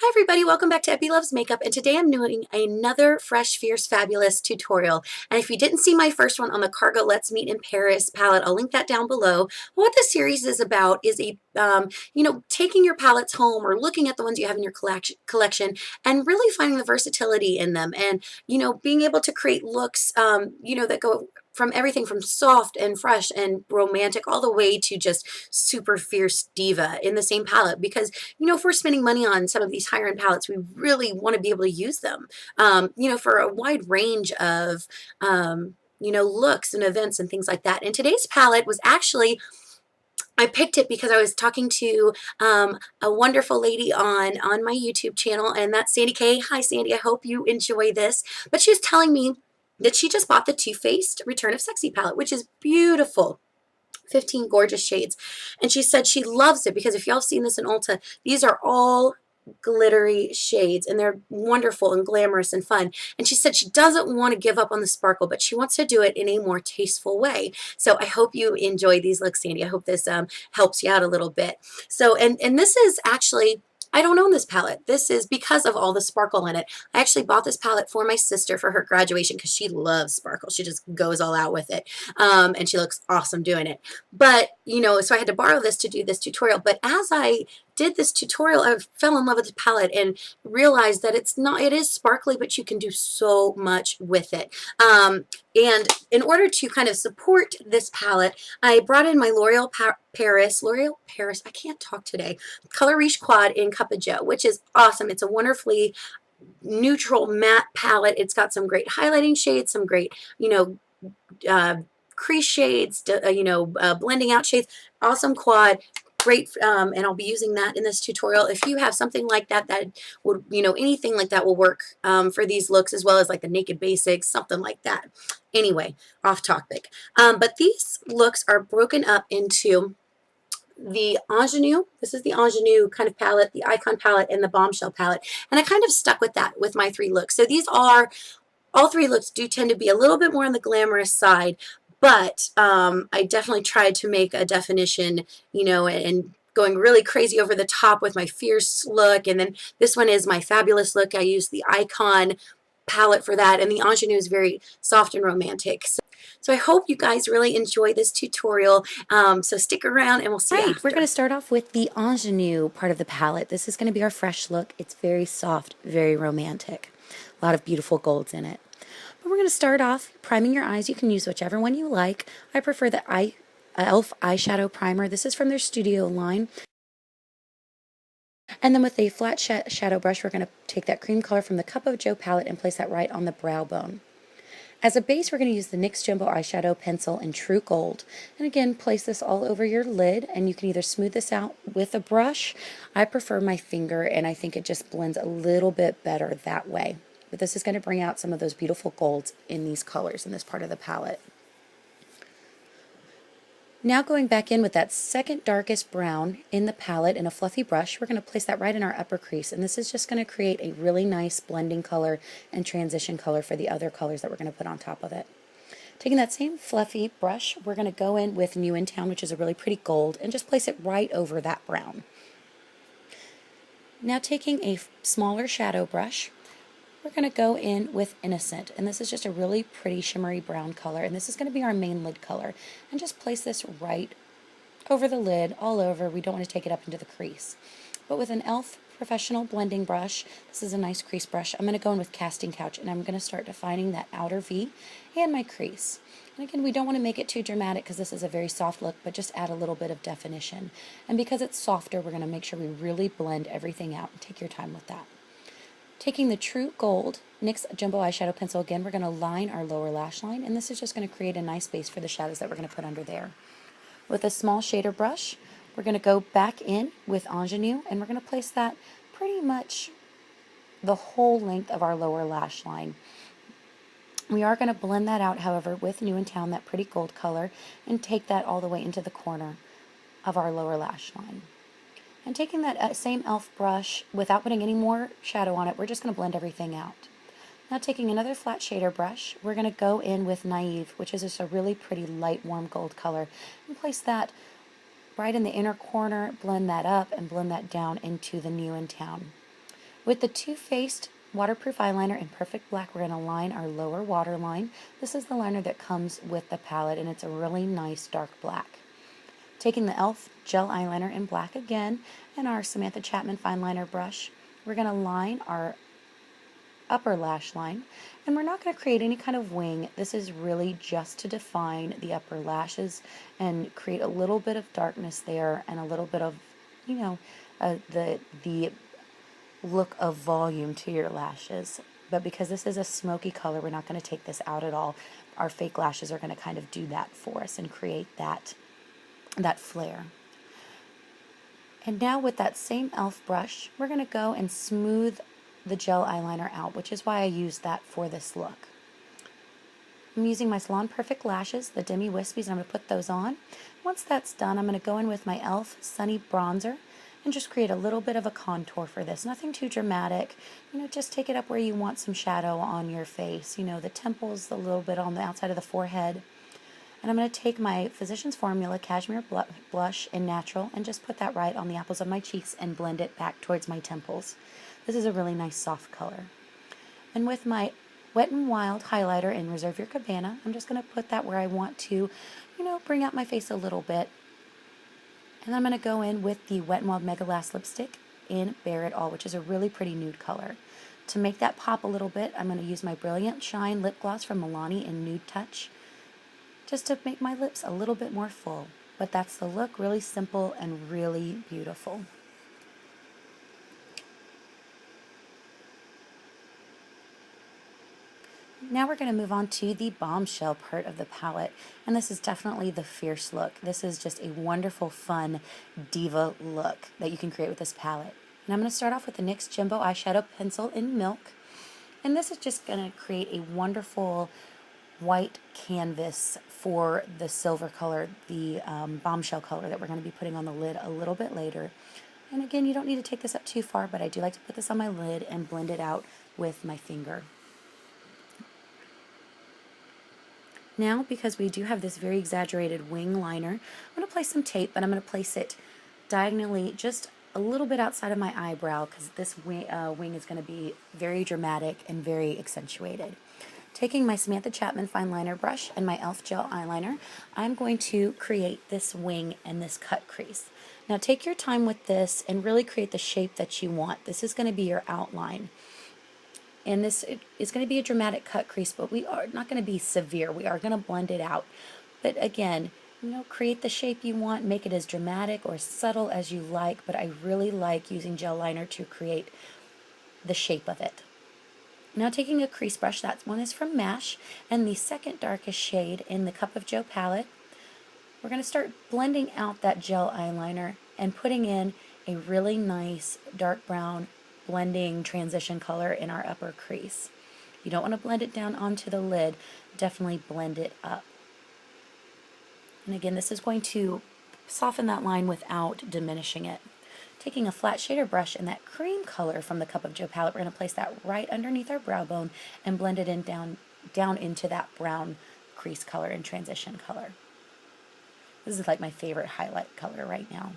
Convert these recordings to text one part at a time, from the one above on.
Hi everybody, welcome back to Epi Loves Makeup, and today I'm doing another Fresh Fierce Fabulous tutorial. And if you didn't see my first one on the Cargo Let's Meet in Paris palette, I'll link that down below. What this series is about is taking your palettes home or looking at the ones you have in your collection and really finding the versatility in them, and being able to create looks that go from everything from soft and fresh and romantic all the way to just super fierce diva in the same palette. Because if we're spending money on some of these higher end palettes, we really want to be able to use them, for a wide range of, looks and events and things like that. And today's palette was actually, I picked it because I was talking to a wonderful lady on my YouTube channel, and that's Sandy K. Hi, Sandy. I hope you enjoy this. But she was telling me that she just bought the Too Faced Return of Sexy palette, which is beautiful. 15 gorgeous shades. And she said she loves it because if y'all seen this in Ulta, these are all glittery shades and they're wonderful and glamorous and fun. And she said she doesn't want to give up on the sparkle, but she wants to do it in a more tasteful way. So I hope you enjoy these looks, Sandy. I hope this helps you out a little bit. So, and this is actually, I don't own this palette. This is because of all the sparkle in it. I actually bought this palette for my sister for her graduation because she loves sparkle. She just goes all out with it. And she looks awesome doing it. But, so I had to borrow this to do this tutorial. But as I did this tutorial, I fell in love with the palette and realized that it is sparkly, but you can do so much with it. And in order to kind of support this palette, I brought in my L'Oreal Paris, I can't talk today, Color Riche Quad in Cup of Joe, which is awesome. It's a wonderfully neutral matte palette. It's got some great highlighting shades, some great, crease shades, blending out shades. Awesome quad. Great, and I'll be using that in this tutorial. If you have something like that, that would, anything like that will work for these looks, as well as like the Naked Basics, something like that. Anyway, off topic. But these looks are broken up into the Ingenue. This is the Ingenue kind of palette, the Icon palette, and the Bombshell palette. And I kind of stuck with that with my three looks. So these are, all three looks do tend to be a little bit more on the glamorous side, but I definitely tried to make a definition, and going really crazy over the top with my fierce look. And then this one is my fabulous look. I used the Icon palette for that, and the Ingenue is very soft and romantic. So I hope you guys really enjoy this tutorial. So stick around and we'll see you after. We're going to start off with the Ingenue part of the palette. This is going to be our fresh look. It's very soft, very romantic. A lot of beautiful golds in it. But we're going to start off priming your eyes. You can use whichever one you like. I prefer the e.l.f. eyeshadow primer. This is from their Studio line. And then with a flat shadow brush, we're going to take that cream color from the Cup of Joe palette and place that right on the brow bone. As a base, we're going to use the NYX Jumbo Eyeshadow Pencil in True Gold. And again, place this all over your lid, and you can either smooth this out with a brush. I prefer my finger, and I think it just blends a little bit better that way. But this is going to bring out some of those beautiful golds in these colors in this part of the palette. Now going back in with that second darkest brown in the palette in a fluffy brush, we're going to place that right in our upper crease, and this is just going to create a really nice blending color and transition color for the other colors that we're going to put on top of it. Taking that same fluffy brush, we're going to go in with New in Town, which is a really pretty gold, and just place it right over that brown. Now taking a smaller shadow brush, we're going to go in with Innocent, and this is just a really pretty shimmery brown color, and this is going to be our main lid color. And just place this right over the lid, all over. We don't want to take it up into the crease. But with an e.l.f. professional blending brush, this is a nice crease brush, I'm going to go in with Casting Couch, and I'm going to start defining that outer V and my crease. And again, we don't want to make it too dramatic because this is a very soft look, but just add a little bit of definition. And because it's softer, we're going to make sure we really blend everything out, and take your time with that. Taking the True Gold NYX Jumbo Eyeshadow Pencil, again, we're going to line our lower lash line, and this is just going to create a nice base for the shadows that we're going to put under there. With a small shader brush, we're going to go back in with Ingenue, and we're going to place that pretty much the whole length of our lower lash line. We are going to blend that out, however, with New in Town, that pretty gold color, and take that all the way into the corner of our lower lash line. And taking that same e.l.f. brush, without putting any more shadow on it, we're just going to blend everything out. Now taking another flat shader brush, we're going to go in with Naive, which is just a really pretty light warm gold color, and place that right in the inner corner, blend that up, and blend that down into the New in Town. With the Too Faced waterproof eyeliner in Perfect Black, we're going to line our lower waterline. This is the liner that comes with the palette, and it's a really nice dark black. Taking the e.l.f. gel eyeliner in black again and our Samantha Chapman fine liner brush, we're going to line our upper lash line, and we're not going to create any kind of wing. This is really just to define the upper lashes and create a little bit of darkness there and a little bit of, you know, the look of volume to your lashes. But because this is a smoky color, we're not going to take this out at all. Our fake lashes are going to kind of do that for us and create that flare. And now with that same e.l.f. brush, we're going to go and smooth the gel eyeliner out, which is why I use that for this look. I'm using my Salon Perfect lashes, the Demi Wispies, and I'm going to put those on. Once that's done, I'm going to go in with my e.l.f. Sunny Bronzer and just create a little bit of a contour for this. Nothing too dramatic. You know, just take it up where you want some shadow on your face. You know, the temples, a little bit on the outside of the forehead. And I'm going to take my Physicians Formula Cashmere Blush in Natural and just put that right on the apples of my cheeks and blend it back towards my temples. This is a really nice soft color. And with my Wet n Wild highlighter in Reserve Your Cabana, I'm just going to put that where I want to, you know, bring out my face a little bit. And I'm going to go in with the Wet n Wild Mega Last Lipstick in Bare It All, which is a really pretty nude color. To make that pop a little bit, I'm going to use my Brilliant Shine lip gloss from Milani in Nude Touch, just to make my lips a little bit more full. But that's the look, really simple and really beautiful. Now we're going to move on to the Bombshell part of the palette, and this is definitely the fierce look. This is just a wonderful, fun diva look that you can create with this palette. And I'm going to start off with the NYX Jumbo Eyeshadow Pencil in Milk, and this is just going to create a wonderful white canvas for the silver color, the bombshell color that we're going to be putting on the lid a little bit later. And again, you don't need to take this up too far, but I do like to put this on my lid and blend it out with my finger. Now, because we do have this very exaggerated wing liner, I'm going to place some tape, but I'm going to place it diagonally just a little bit outside of my eyebrow because this wing is going to be very dramatic and very accentuated. Taking my Samantha Chapman fine liner brush and my e.l.f. gel eyeliner, I'm going to create this wing and this cut crease. Now take your time with this and really create the shape that you want. This is going to be your outline. And this is going to be a dramatic cut crease, but we are not going to be severe. We are going to blend it out. But again, you know, create the shape you want, make it as dramatic or subtle as you like, but I really like using gel liner to create the shape of it. Now taking a crease brush, that one is from MASH, and the second darkest shade in the Cup of Joe palette, we're going to start blending out that gel eyeliner and putting in a really nice dark brown blending transition color in our upper crease. You don't want to blend it down onto the lid, definitely blend it up. And again, this is going to soften that line without diminishing it. Taking a flat shader brush and that cream color from the Cup of Joe palette, we're going to place that right underneath our brow bone and blend it in down into that brown crease color and transition color. This is like my favorite highlight color right now.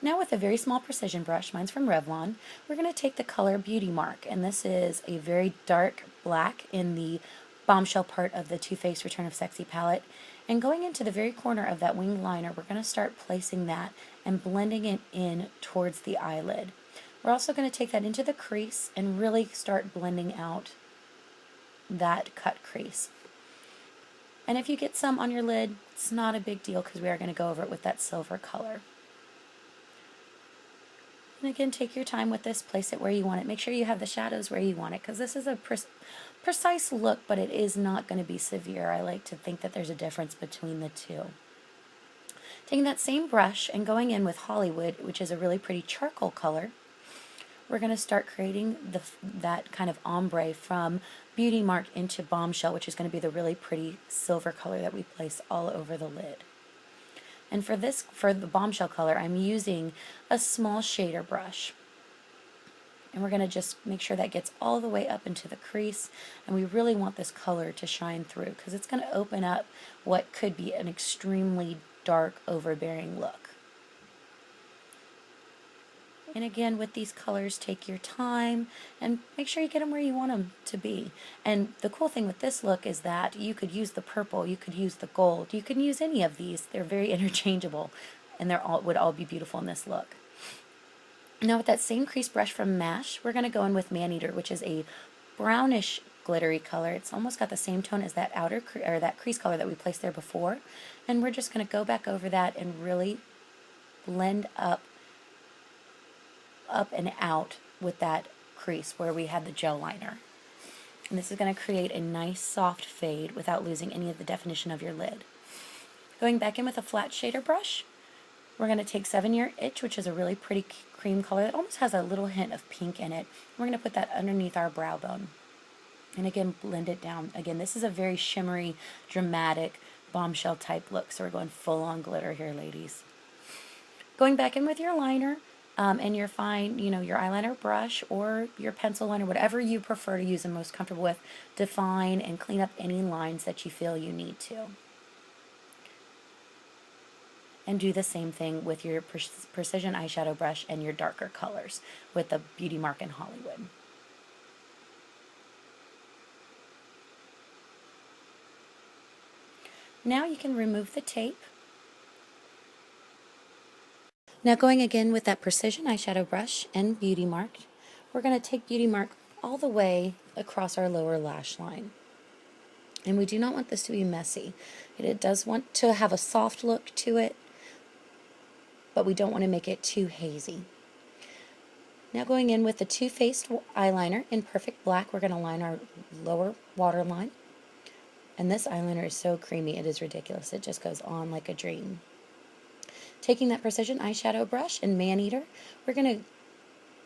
Now with a very small precision brush, mine's from Revlon, we're going to take the color Beauty Mark, and this is a very dark black in the bombshell part of the Too Faced Return of Sexy palette. And going into the very corner of that wing liner, we're going to start placing that and blending it in towards the eyelid. We're also going to take that into the crease and really start blending out that cut crease. And if you get some on your lid, it's not a big deal because we are going to go over it with that silver color. And again, take your time with this, place it where you want it. Make sure you have the shadows where you want it because this is a precise look, but it is not going to be severe. I like to think that there's a difference between the two. Taking that same brush and going in with Hollywood, which is a really pretty charcoal color, we're going to start creating that kind of ombre from Beauty Mark into Bombshell, which is going to be the really pretty silver color that we place all over the lid. And for the Bombshell color, I'm using a small shader brush. And we're going to just make sure that gets all the way up into the crease. And we really want this color to shine through because it's going to open up what could be an extremely dark, overbearing look. And again, with these colors, take your time and make sure you get them where you want them to be. And the cool thing with this look is that you could use the purple, you could use the gold, you can use any of these. They're very interchangeable, and would all be beautiful in this look. Now with that same crease brush from MASH, we're going to go in with Maneater, which is a brownish glittery color. It's almost got the same tone as that that crease color that we placed there before. And we're just going to go back over that and really blend up and out with that crease where we had the gel liner. And this is going to create a nice soft fade without losing any of the definition of your lid. Going back in with a flat shader brush, we're going to take 7 Year Itch, which is a really pretty cream color that almost has a little hint of pink in it. We're going to put that underneath our brow bone. And again, blend it down. Again, this is a very shimmery, dramatic, bombshell type look. So we're going full on glitter here, ladies. Going back in with your liner, and your fine, your eyeliner brush or your pencil liner, whatever you prefer to use and most comfortable with, define and clean up any lines that you feel you need to. And do the same thing with your precision eyeshadow brush and your darker colors with the Beauty Mark in Hollywood. Now you can remove the tape. Now going again with that precision eyeshadow brush and Beauty Mark, we're going to take Beauty Mark all the way across our lower lash line. And we do not want this to be messy. It does want to have a soft look to it, but we don't want to make it too hazy. Now going in with the Too Faced eyeliner in Perfect Black, we're going to line our lower waterline. And this eyeliner is so creamy, it is ridiculous. It just goes on like a dream. Taking that precision eyeshadow brush and Maneater, we're going to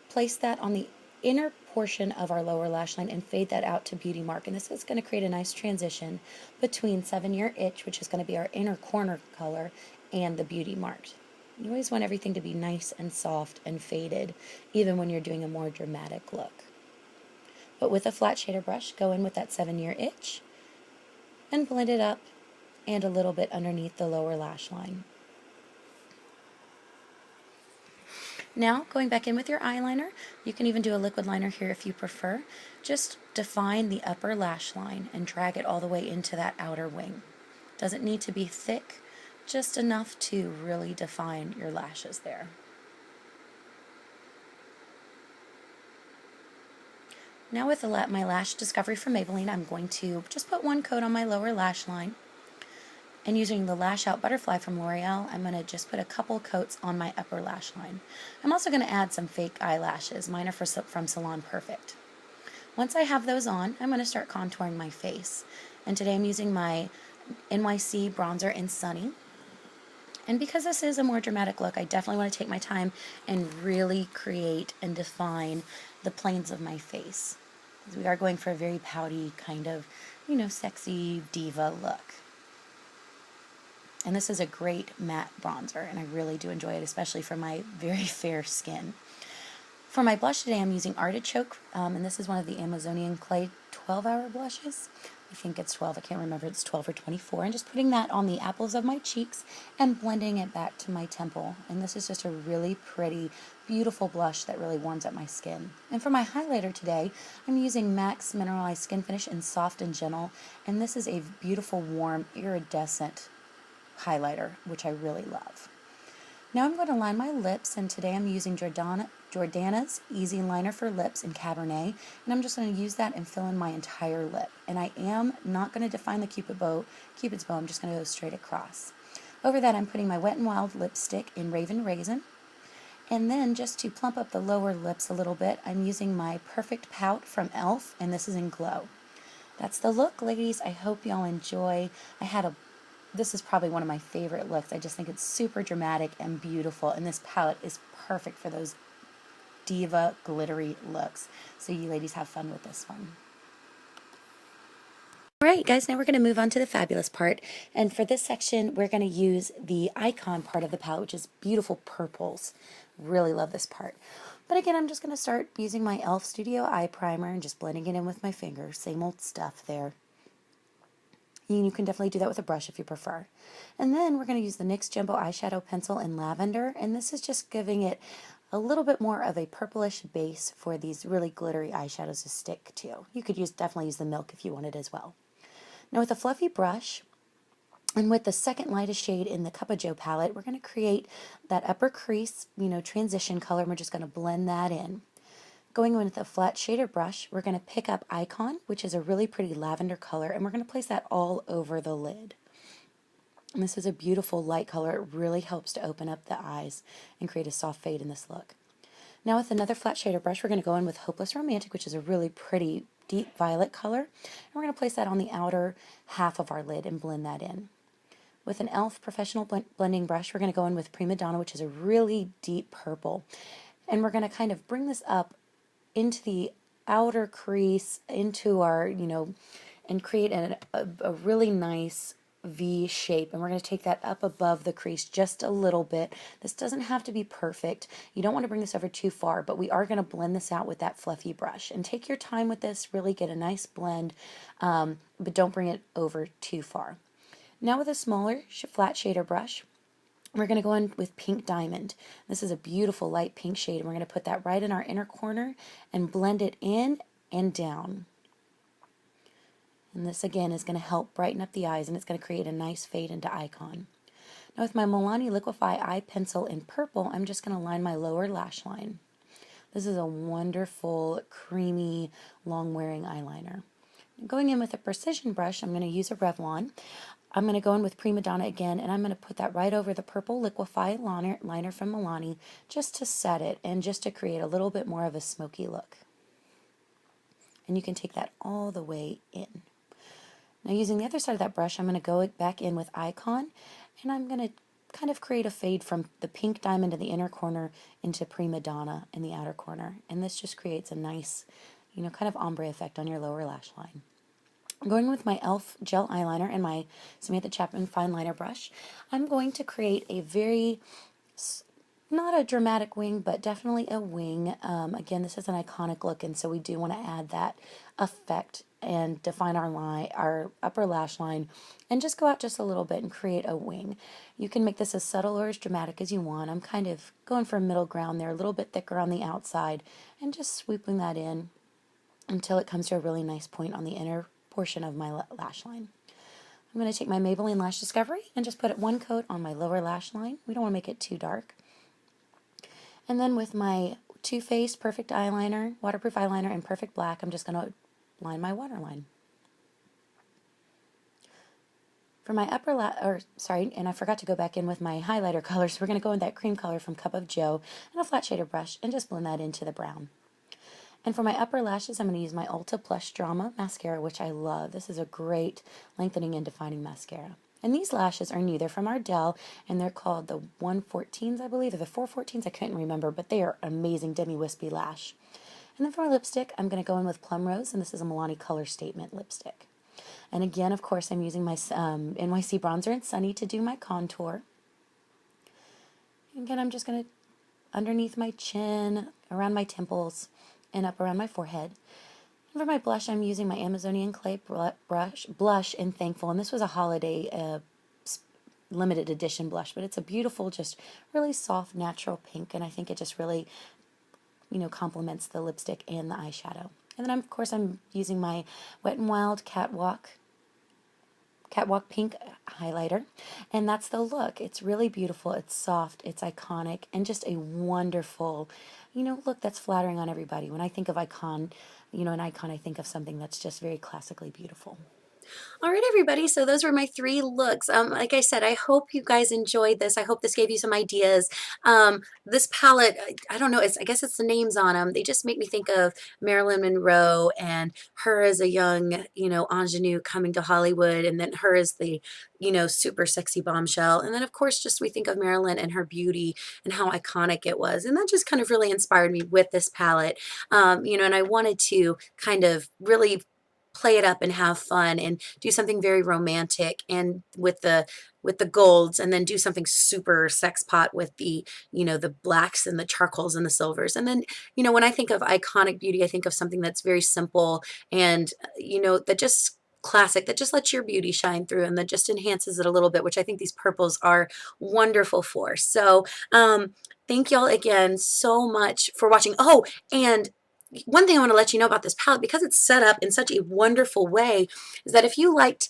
place that on the inner portion of our lower lash line and fade that out to Beauty Mark. And this is going to create a nice transition between 7 Year Itch, which is going to be our inner corner color, and the Beauty Mark. You always want everything to be nice and soft and faded, even when you're doing a more dramatic look. But with a flat shader brush, go in with that 7 Year Itch and blend it up and a little bit underneath the lower lash line. Now, going back in with your eyeliner, you can even do a liquid liner here if you prefer. Just define the upper lash line and drag it all the way into that outer wing. Doesn't need to be thick, just enough to really define your lashes there. Now with my Lash Discovery from Maybelline, I'm going to just put one coat on my lower lash line. And using the Lash Out Butterfly from L'Oreal, I'm going to just put a couple coats on my upper lash line. I'm also going to add some fake eyelashes. Mine are from Salon Perfect. Once I have those on, I'm going to start contouring my face. And today I'm using my NYC bronzer in Sunny. And because this is a more dramatic look, I definitely want to take my time and really create and define the planes of my face. Because we are going for a very pouty kind of, sexy diva look. And this is a great matte bronzer, and I really do enjoy it, especially for my very fair skin. For my blush today, I'm using Artichoke, and this is one of the Amazonian Clay 12-hour blushes. I think it's 12, I can't remember, it's 12 or 24. And just putting that on the apples of my cheeks and blending it back to my temple. And this is just a really pretty, beautiful blush that really warms up my skin. And for my highlighter today, I'm using MAC's Mineralized Skin Finish in Soft and Gentle. And this is a beautiful, warm, iridescent highlighter, which I really love. Now I'm going to line my lips, and today I'm using Jordana's Easy Liner for Lips in Cabernet, and I'm just going to use that and fill in my entire lip. And I am not going to define the Cupid's bow, I'm just going to go straight across. Over that, I'm putting my Wet n Wild lipstick in Raven Raisin, and then just to plump up the lower lips a little bit, I'm using my Perfect Pout from e.l.f., and this is in Glow. That's the look, ladies. I hope y'all enjoy. This is probably one of my favorite looks. I just think it's super dramatic and beautiful, and this palette is perfect for those diva glittery looks. So you ladies have fun with this one. Alright guys, now we're going to move on to the fabulous part, and for this section we're going to use the icon part of the palette, which is beautiful purples. Really love this part. But again, I'm just going to start using my e.l.f. Studio Eye Primer and just blending it in with my finger. Same old stuff there. You can definitely do that with a brush if you prefer. And then we're going to use the NYX Jumbo Eyeshadow Pencil in Lavender, and this is just giving it a little bit more of a purplish base for these really glittery eyeshadows to stick to. You could definitely use the milk if you wanted as well. Now with a fluffy brush, and with the second lightest shade in the Cup of Joe palette, we're going to create that upper crease, transition color, and we're just going to blend that in. Going in with a flat shader brush, we're going to pick up Icon, which is a really pretty lavender color, and we're going to place that all over the lid. And this is a beautiful light color. It really helps to open up the eyes and create a soft fade in this look. Now with another flat shader brush, we're going to go in with Hopeless Romantic, which is a really pretty deep violet color. And we're going to place that on the outer half of our lid and blend that in. With an e.l.f. professional blending brush, we're going to go in with Prima Donna, which is a really deep purple. And we're going to kind of bring this up into the outer crease, into our, and create a really nice V shape, and we're going to take that up above the crease just a little bit. This doesn't have to be perfect. You don't want to bring this over too far, but we are going to blend this out with that fluffy brush. And take your time with this, really get a nice blend, but don't bring it over too far. Now with a smaller flat shader brush, we're going to go in with Pink Diamond. This is a beautiful light pink shade, and we're going to put that right in our inner corner and blend it in and down. And this again is going to help brighten up the eyes, and it's going to create a nice fade into Icon. Now with my Milani Liquify Eye Pencil in purple, I'm just going to line my lower lash line. This is a wonderful, creamy, long-wearing eyeliner. Going in with a precision brush, I'm going to use a Revlon. I'm going to go in with Prima Donna again, and I'm going to put that right over the purple Liquify liner from Milani just to set it and just to create a little bit more of a smoky look. And you can take that all the way in. Now using the other side of that brush, I'm going to go back in with Icon, and I'm going to kind of create a fade from the Pink Diamond in the inner corner into Prima Donna in the outer corner. And this just creates a nice, kind of ombre effect on your lower lash line. I'm going with my e.l.f. gel eyeliner and my Samantha Chapman fine liner brush. I'm going to create a very, not a dramatic wing, but definitely a wing. Again, this is an iconic look, and so we do want to add that effect and define our upper lash line, and just go out just a little bit and create a wing. You can make this as subtle or as dramatic as you want. I'm kind of going for a middle ground there, a little bit thicker on the outside, and just sweeping that in until it comes to a really nice point on the inner portion of my lash line. I'm going to take my Maybelline Lash Discovery and just put it one coat on my lower lash line. We don't want to make it too dark. And then with my Too Faced Perfect Eyeliner, Waterproof Eyeliner in Perfect Black, I'm just going to line my waterline. For my and I forgot to go back in with my highlighter color, so we're going to go in that cream color from Cup of Joe and a flat shader brush and just blend that into the brown. And for my upper lashes, I'm going to use my Ulta Plush Drama Mascara, which I love. This is a great lengthening and defining mascara. And these lashes are new. They're from Ardell, and they're called the 114s, I believe, or the 414s. I couldn't remember, but they are amazing demi-wispy lash. And then for my lipstick, I'm going to go in with Plum Rose, and this is a Milani Color Statement lipstick. And again, of course, I'm using my NYC Bronzer and Sunny to do my contour. And again, I'm just going to, underneath my chin, around my temples, and up around my forehead. And for my blush, I'm using my Amazonian Clay blush in Thankful, and this was a holiday limited edition blush, but it's a beautiful, just really soft, natural pink, and I think it just really, complements the lipstick and the eyeshadow. And then, of course, I'm using my Wet n Wild Catwalk Pink highlighter, and that's the look. It's really beautiful, it's soft, it's iconic, and just a wonderful, look that's flattering on everybody. When I think of an icon, I think of something that's just very classically beautiful. All right, everybody. So those were my 3 looks. Like I said, I hope you guys enjoyed this. I hope this gave you some ideas. This palette, I don't know, I guess it's the names on them. They just make me think of Marilyn Monroe and her as a young, ingenue coming to Hollywood, and then her as the, super sexy bombshell. And then, of course, just we think of Marilyn and her beauty and how iconic it was. And that just kind of really inspired me with this palette. And I wanted to kind of really play it up and have fun and do something very romantic and with the golds, and then do something super sex pot with the the blacks and the charcoals and the silvers. And then when I think of iconic beauty, I think of something that's very simple and that just classic that just lets your beauty shine through and that just enhances it a little bit, which I think these purples are wonderful for. So thank y'all again so much for watching. Oh, and one thing I want to let you know about this palette, because it's set up in such a wonderful way, is that if you liked,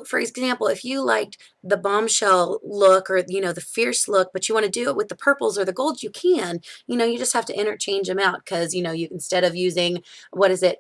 for example, if you liked the bombshell look or, the fierce look, but you want to do it with the purples or the golds, you can. You just have to interchange them out because, you instead of using, what is it,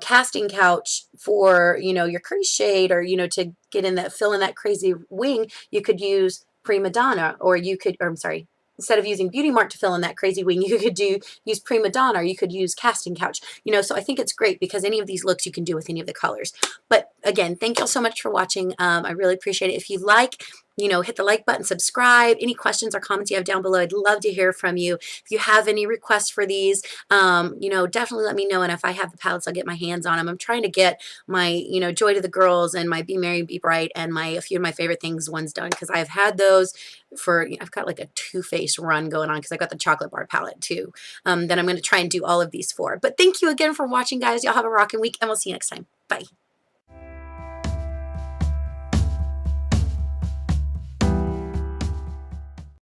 casting couch for, your crease shade or, to get in that, fill in that crazy wing, you could use Prima Donna, or I'm sorry, instead of using Beauty Mark to fill in that crazy wing, you could use Prima Donna, or you could use Casting Couch, so I think it's great because any of these looks you can do with any of the colors. But again, thank y'all so much for watching. I really appreciate it. If you like, hit the like button, subscribe. Any questions or comments you have down below, I'd love to hear from you. If you have any requests for these, definitely let me know. And if I have the palettes, I'll get my hands on them. I'm trying to get my, Joy to the Girls and my Be Merry, Be Bright and a few of my favorite things ones done because I've had those for, I've got like a Too Faced run going on because I got the chocolate bar palette too that I'm going to try and do all of these for. But thank you again for watching, guys. Y'all have a rocking week and we'll see you next time. Bye.